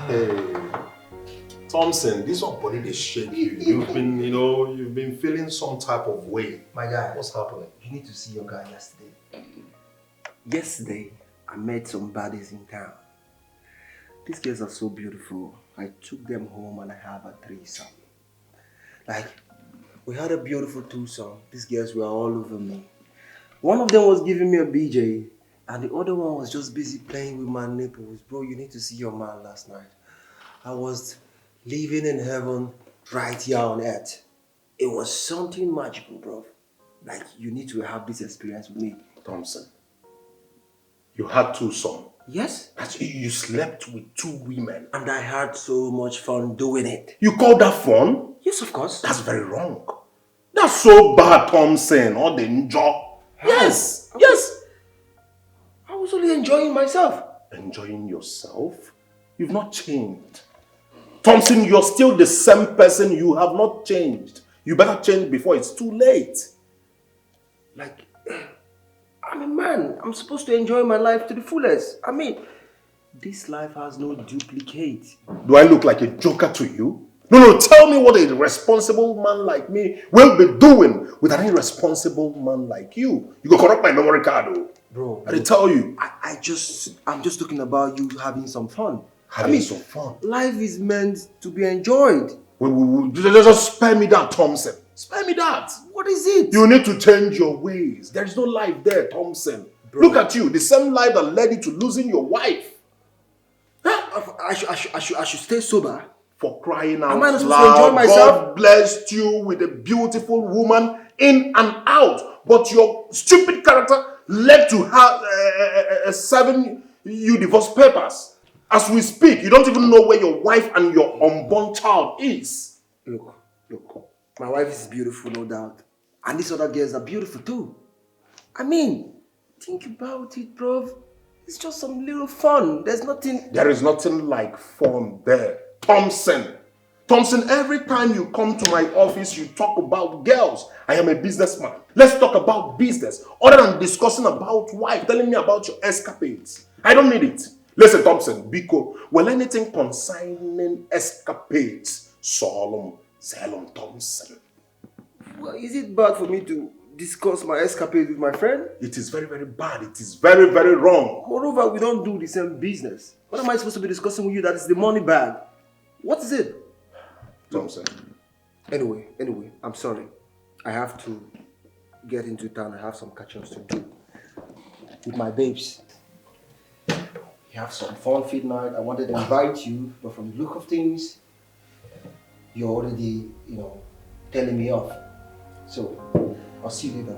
Hey, Thompson, this one body they shake you. You've been feeling some type of way. My guy, What's happening? you need to see your guy yesterday. Yesterday, I met some baddies in town. These girls are so beautiful. I took them home and I have a threesome. Like, we had a beautiful twosome. These girls were all over me. One of them was giving me a BJ, and the other one was just busy playing with my nipples. Bro, you need to see your man last night. I was living in heaven right here on earth. It was something magical, bro. Like, you need to have this experience with me. Thompson, you had two sons. Yes? You slept with two women. And I had so much fun doing it. You call that fun? Yes, of course. That's very wrong. That's so bad, Thompson. All the enjoy. Yes, yes. I was only enjoying myself. Enjoying yourself? You've not changed. Thompson, you're still the same person. You have not changed. You better change before it's too late. Like, I'm a man. I'm supposed to enjoy my life to the fullest. I mean, this life has no duplicate. Do I look like a joker to you? No, tell me what a responsible man like me will be doing with an irresponsible man like you. You go corrupt my memory card, though. Bro, I did tell you. I'm just talking about you having some fun. Having some fun. Life is meant to be enjoyed. Just spare me that, Thompson. Spare me that. What is it? You need to change your ways. There is no life there, Thompson. Bro. Look at you. The same life that led you to losing your wife. I should stay sober. For crying out Am I not supposed loud, to enjoy myself? God blessed you with a beautiful woman in and out. But your stupid character led to have 7 divorce papers. As we speak, you don't even know where your wife and your unborn child is. Look. My wife is beautiful, no doubt. And these other girls are beautiful too. I mean, think about it, bro. It's just some little fun. There's nothing... There is nothing like fun there. Thompson, every time you come to my office, you talk about girls. I am a businessman. Let's talk about business. Other than discussing about wife, telling me about your escapades. I don't need it. Listen, Thompson, Biko, well, anything concerning escapades, Solemn Thompson. Well, is it bad for me to discuss my escapade with my friend? It is very, very bad. It is very, very wrong. Moreover, we don't do the same business. What am I supposed to be discussing with you that is the money bag? What is it? Thompson. Anyway, I'm sorry. I have to get into town. I have some catch-ups to do with my babes. We have some fun fit night. I wanted to invite you, but from the look of things, you're already, telling me off. So, I'll see you later.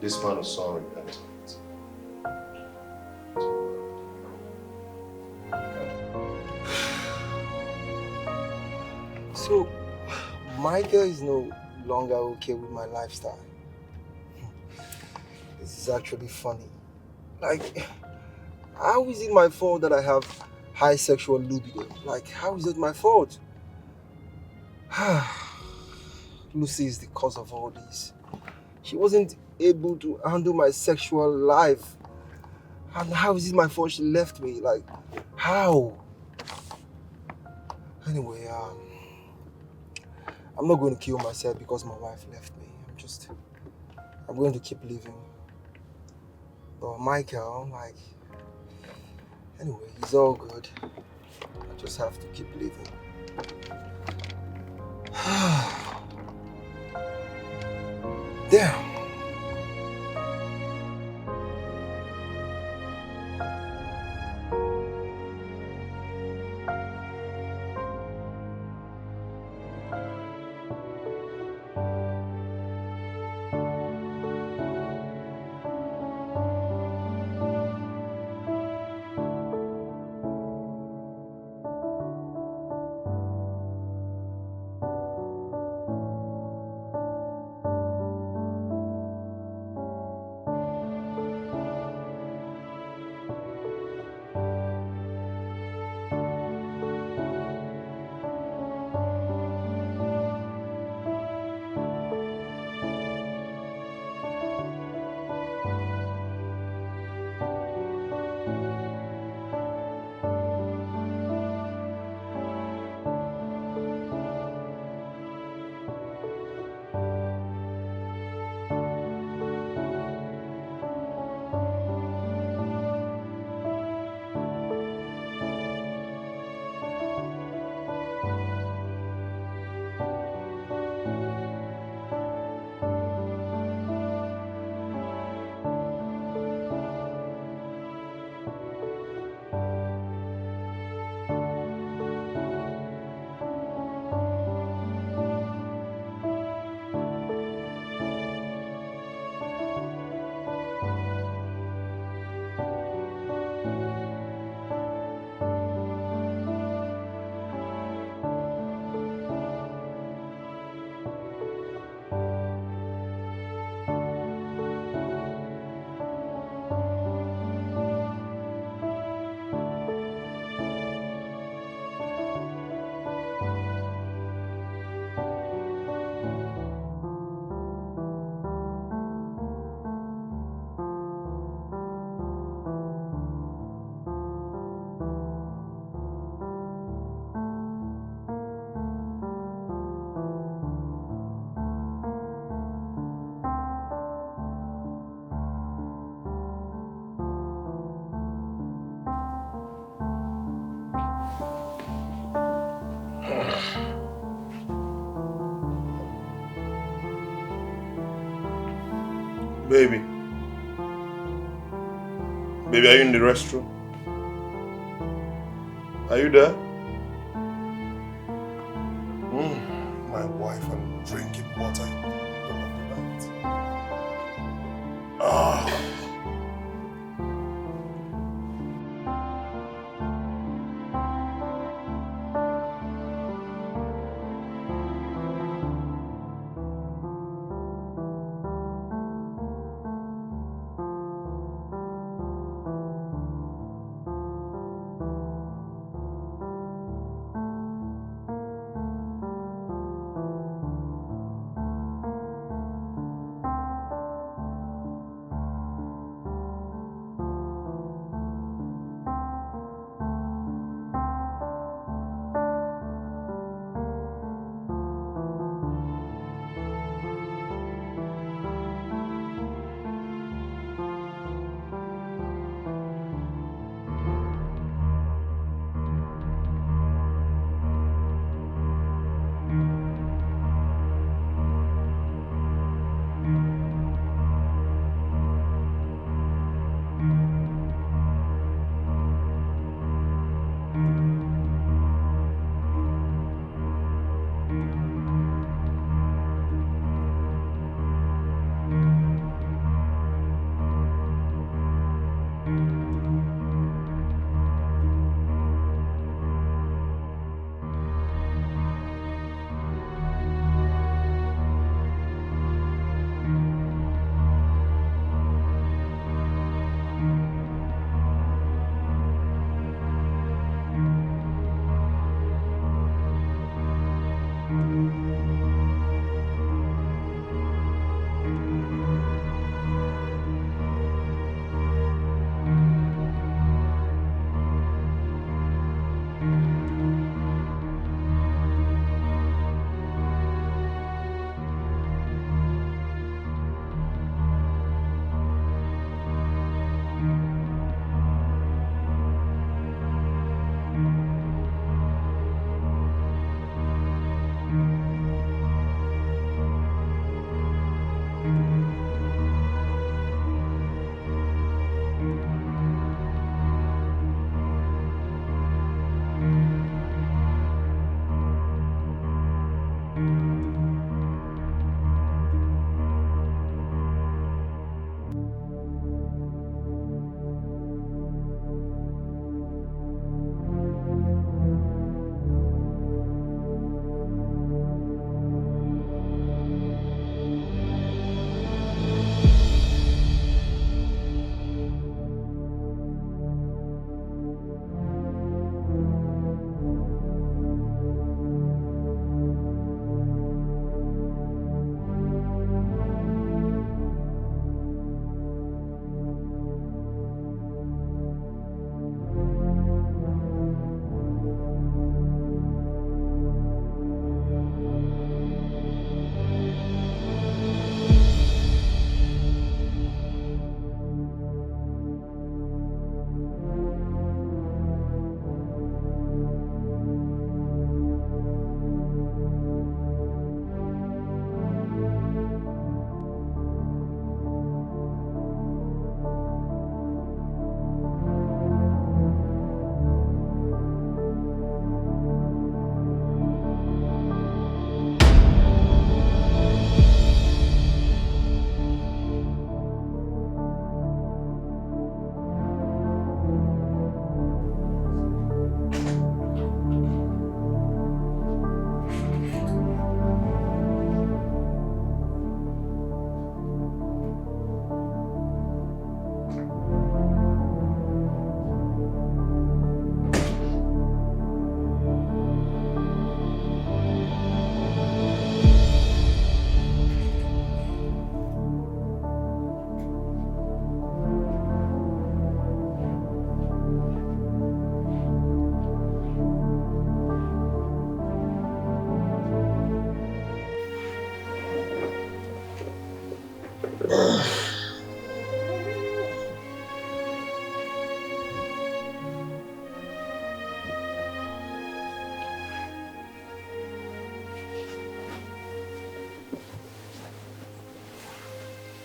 This man is sorry, Antoinette. So, Michael is no longer okay with my lifestyle. This is actually funny. Like, how is it my fault that I have high sexual libido? Like, how is it my fault? Lucy is the cause of all this. She wasn't able to handle my sexual life. And how is it my fault she left me? Like, how? Anyway, I'm not going to kill myself because my wife left me. I'm going to keep living. But Michael, anyway, he's all good. I just have to keep living. Damn. Baby. Baby, are you in the restroom? Are you there? My wife, I'm drinking water in the middle of the night. Ah.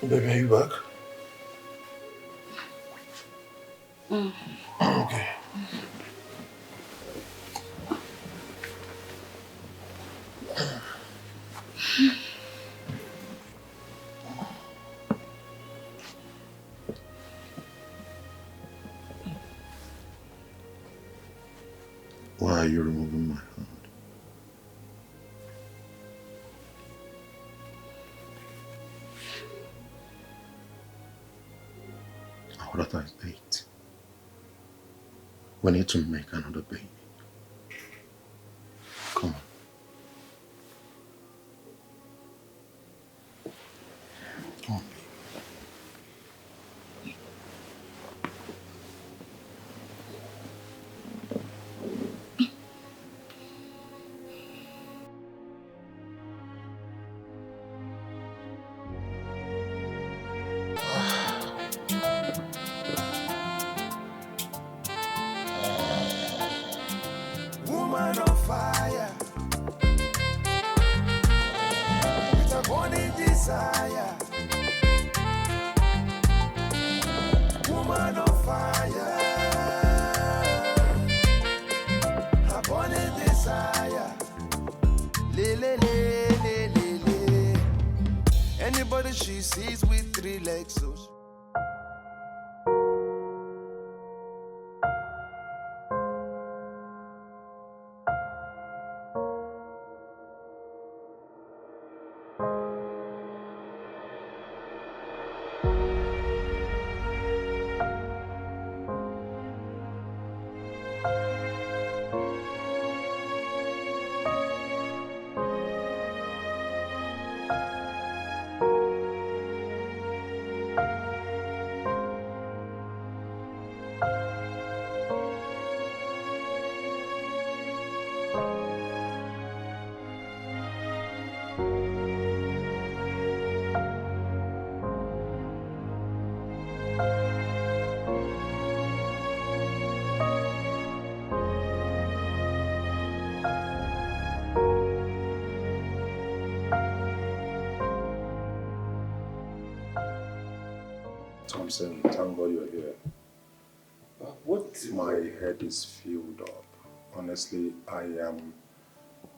Baby, are you back? Mm. Okay. Why are you removing my hand? Our daughter is 8. We need to make another baby. Come on. Come on, baby. Woman on fire, with a burning desire. Woman on fire, a burning desire. Le le le le le le. Anybody she sees with 3 legs, so. Thompson, thank God you're here. What? My head is filled up. Honestly, I am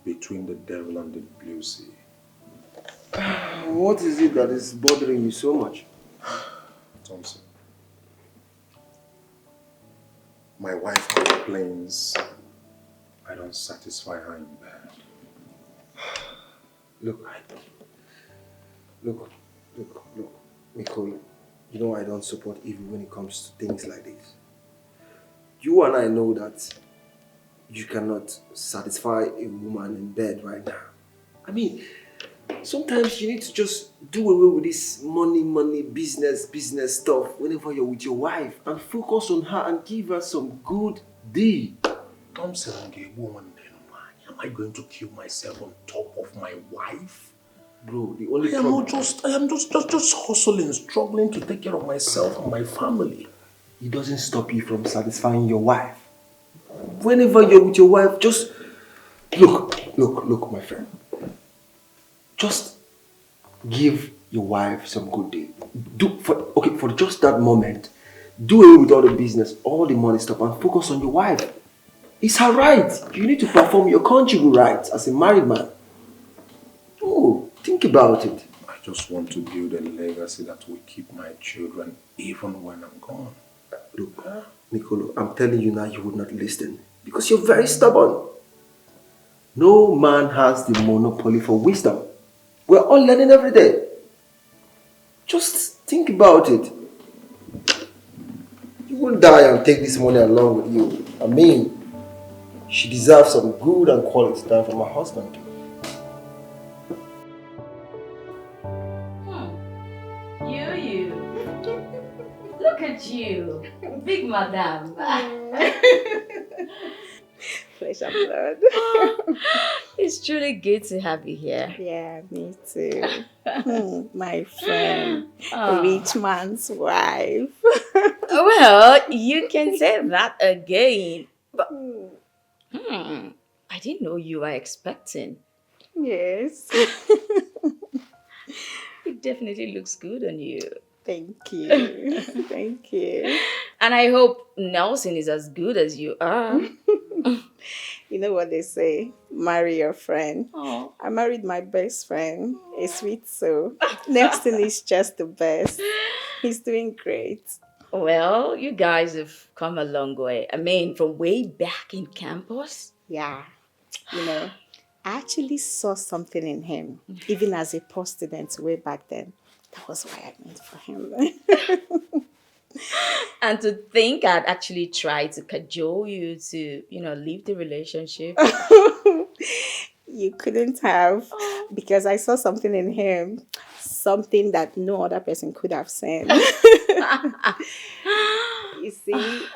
between the devil and the blue sea. What is it that is bothering you so much? Thompson, my wife complains I don't satisfy her in bed. Look, Nicole, you know I don't support evil when it comes to things like this. You and I know that you cannot satisfy a woman in bed right now. I mean, sometimes you need to just do away with this money, business stuff whenever you're with your wife and focus on her and give her some good deed. Thompson, woman, am I going to kill myself on top of my wife? Bro, the only I am problem... just hustling, struggling to take care of myself and my family. It doesn't stop you from satisfying your wife. Whenever you're with your wife, just... Look, my friend. Just give your wife some good deed. For just that moment, do away with all the business, all the money stuff, and focus on your wife. It's her right. You need to perform your conjugal rights as a married man. Oh, think about it. I just want to build a legacy that will keep my children even when I'm gone. Look, Nicolo, I'm telling you now, you would not listen. Because you're very stubborn. No man has the monopoly for wisdom. We're all learning every day. Just think about it. You won't die and take this money along with you. I mean, she deserves some good and quality time from her husband. You. Look at you. Big madam. flesh and blood. It's truly good to have you here. Yeah, me too. My friend, Oh. rich man's wife. Well, you can say that again. But I didn't know you were expecting. Yes. It definitely looks good on you. Thank you. Thank you. And I hope Nelson is as good as you are. You know what they say? Marry your friend. Oh. I married my best friend, a sweet soul. Nelson is just the best. He's doing great. Well, you guys have come a long way. I mean, from way back in campus. Yeah. You know, I actually saw something in him, even as a post student way back then. That was why I went for him. And to think I'd actually tried to cajole you to, leave the relationship. You couldn't have, because I saw something in him, something that no other person could have seen. You see,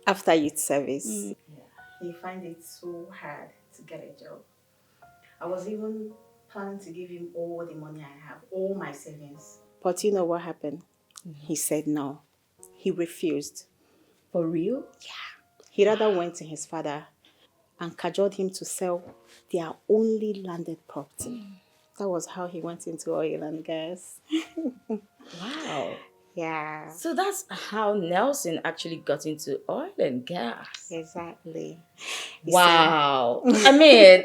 after youth service, you find it so hard to get a job. I was even planning to give him all the money I have, all my savings. But you know what happened? He said no. He refused. For real? Yeah. He rather went to his father and cajoled him to sell their only landed property. That was how he went into oil and gas. Wow. Yeah. So that's how Nelson actually got into oil and gas. Exactly. Wow. I mean,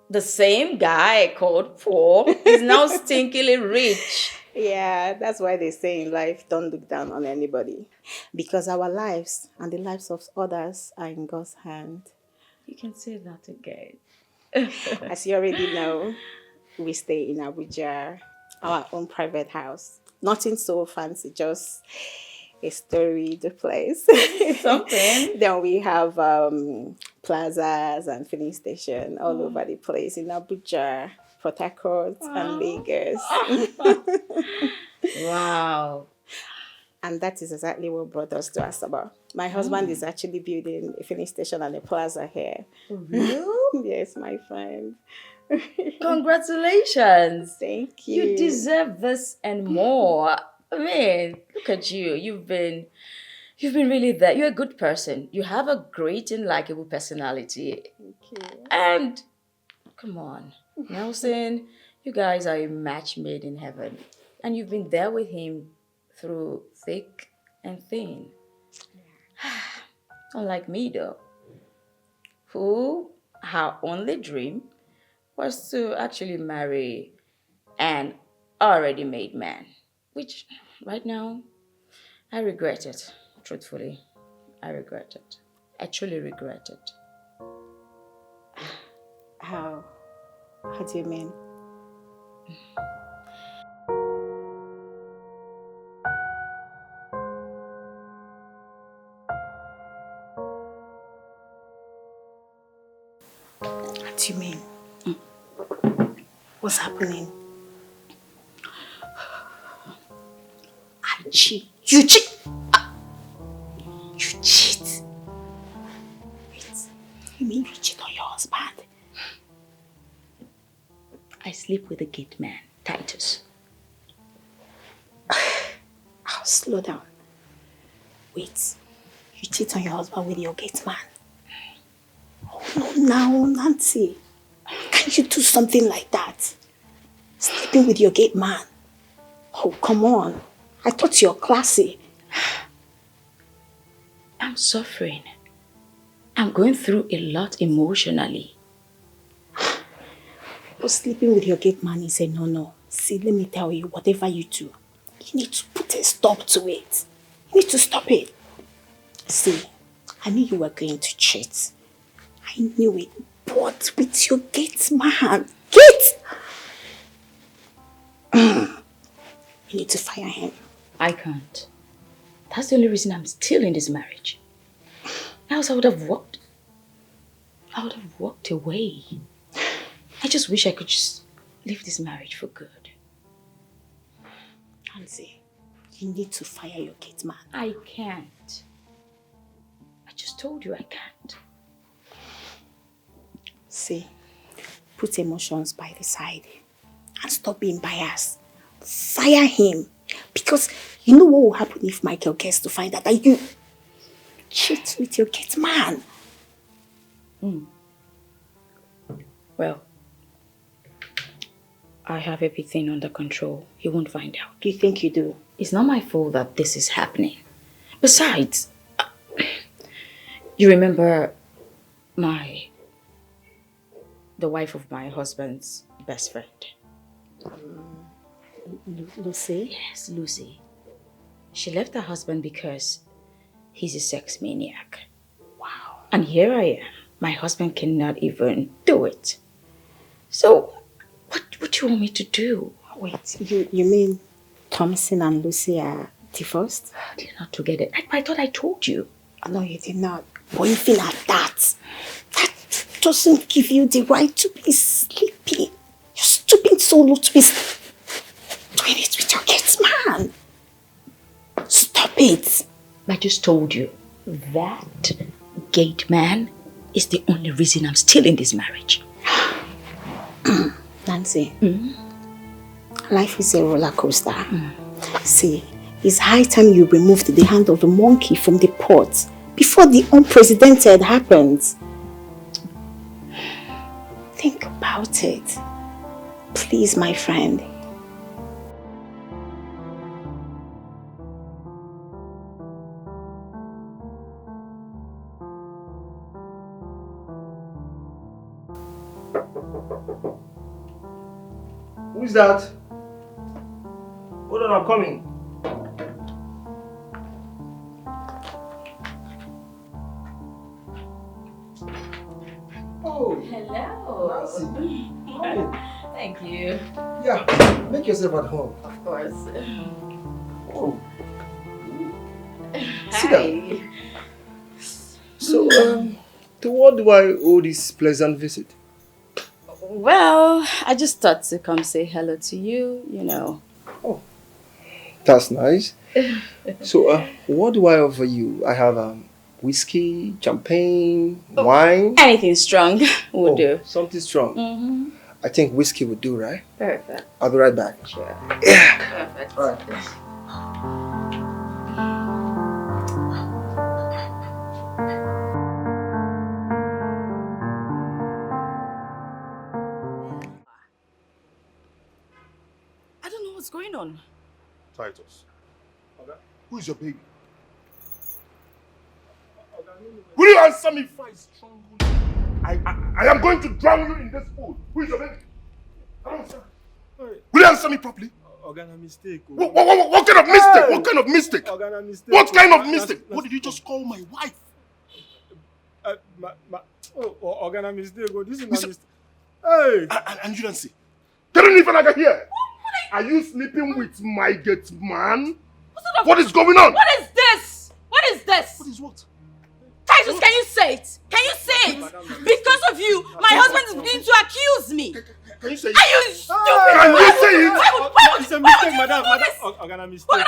the same guy called poor is now stinkily rich. Yeah, that's why they say in life, don't look down on anybody. Because our lives and the lives of others are in God's hand. You can say that again. As you already know, we stay in Abuja, our own private house. Nothing so fancy, just a storied place. Something. Then we have plazas and filling station all over the place in Abuja, Port Harcourt, and Lagos. Wow. And that is exactly what brought us to Asaba. My husband is actually building a filling station and a plaza here. Real? Yes, my friend. Congratulations. Thank you. You deserve this and more. I mean, look at you. You've been really there. You're a good person. You have a great and likable personality. Thank you. And come on, Nelson, you guys are a match made in heaven. And you've been there with him through thick and thin. Unlike me though, who her only dream was to actually marry an already made man, which right now I regret it. Truthfully, I regret it. I truly regret it. How? How do you mean? What do you mean? What's happening? I cheat. You cheat? You cheat? Wait. You mean you cheat on your husband? I sleep with the gate man, Titus. Oh, slow down. Wait. You cheat on your husband with your gate man? Oh, no, now, Nancy. Can't you do something like that? Sleeping with your gate man? Oh, come on. I thought you're classy. I'm suffering. I'm going through a lot emotionally. Oh, sleeping with your gate man is a no-no. See, let me tell you, whatever you do, you need to put a stop to it. You need to stop it. See, I knew you were going to cheat. I knew it. But with your gate man, you need to fire him. I can't. That's the only reason I'm still in this marriage. Else I would have walked away. I just wish I could just leave this marriage for good. Nancy, you need to fire your gate man. I can't. I just told you I can't. See, put emotions by the side and stop being biased. Fire him. Because you know what will happen if Michael gets to find out that you cheat with your gate man. Well, I have everything under control. He won't find out. You think you do? It's not my fault that this is happening. Besides, you remember the wife of my husband's best friend? Lucy? Yes, Lucy. She left her husband because he's a sex maniac. Wow. And here I am. My husband cannot even do it. So, what do you want me to do? Wait, you mean Thompson and Lucy are divorced? They're not together. I thought I told you. No, you did not. But even at that doesn't give you the right to be sleepy. You're stooping so low to be doing it with your kids, man. Stop it. I just told you, that gate man is the only reason I'm still in this marriage. Nancy, life is a roller coaster. See, it's high time you removed the hand of the monkey from the pot before the unprecedented happens. Think about it. Please, my friend. Who is that? Hold on, I'm coming. Oh, hello. Nancy. Thank you. Yeah, make yourself at home. Of course. Oh. Sit down. So, to what do I owe this pleasant visit? Well, I just thought to come say hello to you, you know. Oh, that's nice. So, what do I offer you? I have whiskey, champagne, wine. Anything strong will do. Something strong. I think whiskey would do, right? Perfect. I'll be right back. Sure. Yeah. Perfect. All right. What's going on? Titus. Okay. Who is your baby? Will you answer me if I strangle you? I am going to drown you in this pool. Who is your baby? Come on, sir. Will you answer me properly? Organa mistake. What kind of mistake? What kind of mistake? Organa mistake. What kind of mistake? What did you just call my wife? Organa mistake. This is my mistake. Hey! And you don't see. They don't even like here. Are you sleeping with my gate man? What is going on? What is this? What is this? What is what? Titus, can you say it? Can you say it? Because of you, my husband is beginning to accuse me. Can you say it? Are you stupid? Can you say it? It's a mistake, madam. Organa mistake.